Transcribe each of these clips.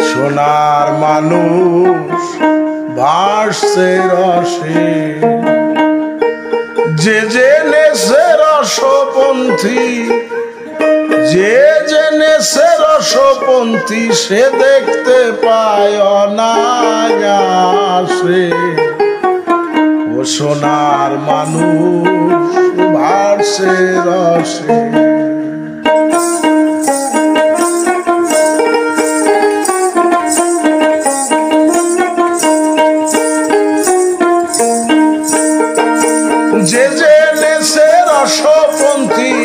সোনার মানুষ ভাসছে রসে, যে জেনেছে রসপন্থী, যে জেনেছে রসপন্থী সে দেখতে পায় অনায়াসে। ও সোনার মানুষ ভাসছে রসে। যে জেনেছে রসপন্থী,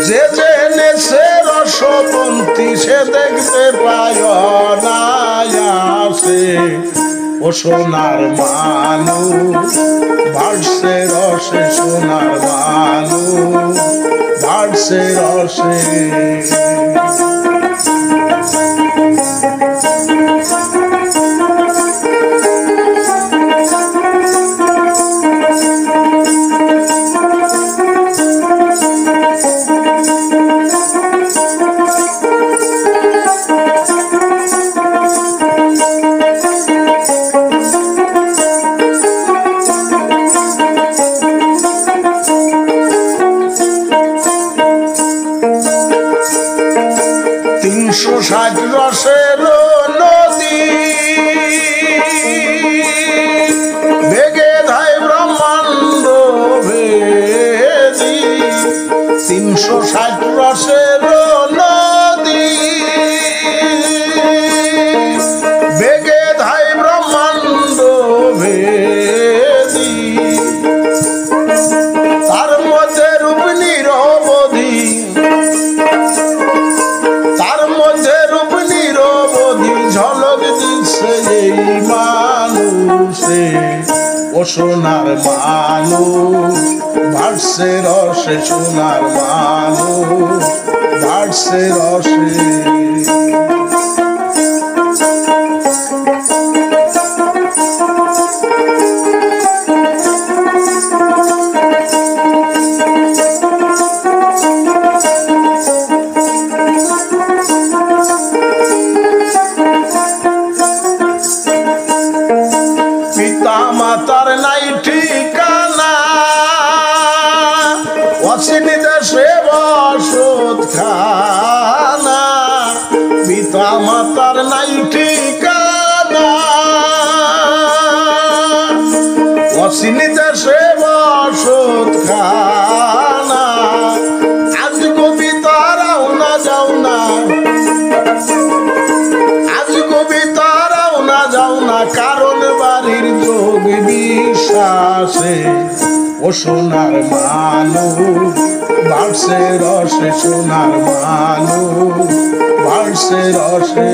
যে জেনেছে রসপন্থী সে দেখতে পায় অনায়াসে। ও সোনার মানুষ ভাসছে রসে, সোনার মানুষ ভাসছে রসে। 360 রসের নদী বেগে ধায় ব্রহ্মাণ্ড ভেদি। 360 রসের নদী বেগে ধায় ব্রহ্মাণ্ড ভেদি। তার মধ্যে রূপ নিরবধি, তার মধ্যে রূপ নিরবধি ঝলক দিচ্ছে এই মানুষে। ও সোনার মানুষ ভাসছে রসে, সোনার মানুষ ভাসছে রসে। পিতা মাতার নাই ঠিকানা, অচিন দেশে বসত খানা। পিতা মাতার নাই ঠিকানা, অচিন দেশে বসত খানা। আজ কবিতারাও না যাও না, আজ কবিতারাও না যাও না, কারণ বাড়ির যোগ বিশ্বাসে। ও সোনার মানুষ ভাসছে রসে, সোনার মানুষ ভাসছে রসে।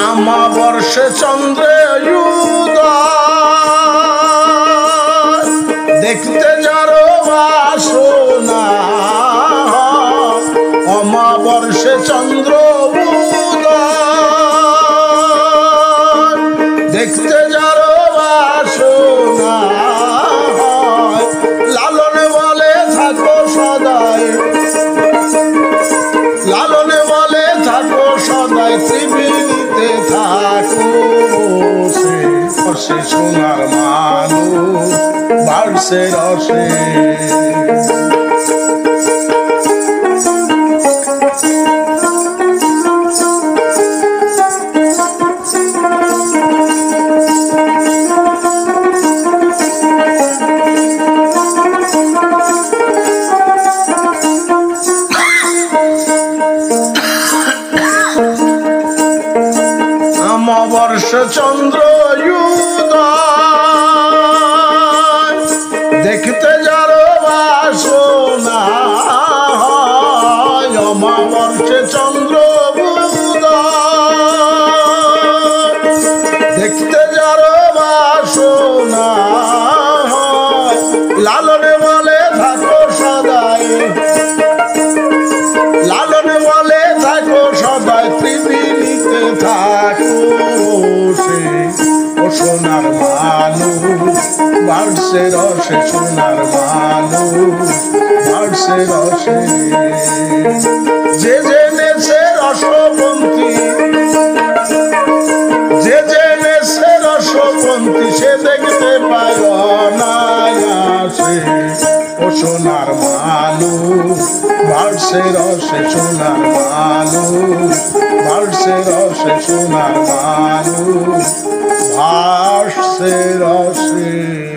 অমাবর্ষে চন্দ্রে উদয় দেখতে যারো বাসনা। অমাবর্ষে চন্দ্র উদয় দেখতে যারো বাসনা। লালন বলে থাকো সদাই, লালন বলে থাকো সদাই, ত্রিবেণীতে থাকো বসে। রসে সোনার মানুষ ভাসছে রসে। অমাবর্ষ চন্দ্র উদয় দেখতে যারো বাসনা হয় অমাবস্যে চন্দ্র দেখতে যারো বাসনা হয় লালনে বলে থাকো সদাই লালনে বলে থাকো সদাই ত্রিবিনীতে থাকো সে ও সোনার মানুষ বাড়ছে রসে সোনার মানুষ বাড়ছে রসে যে জেনেছে রসপন্থী যে জেনেছে রসপন্থী সে দেখতে পায় অনায়াসে ও সোনার মানুষ বাড়ছে রসে সোনার মানুষ বাড়ছে রসে সোনার মানুষ ভাসছে রসে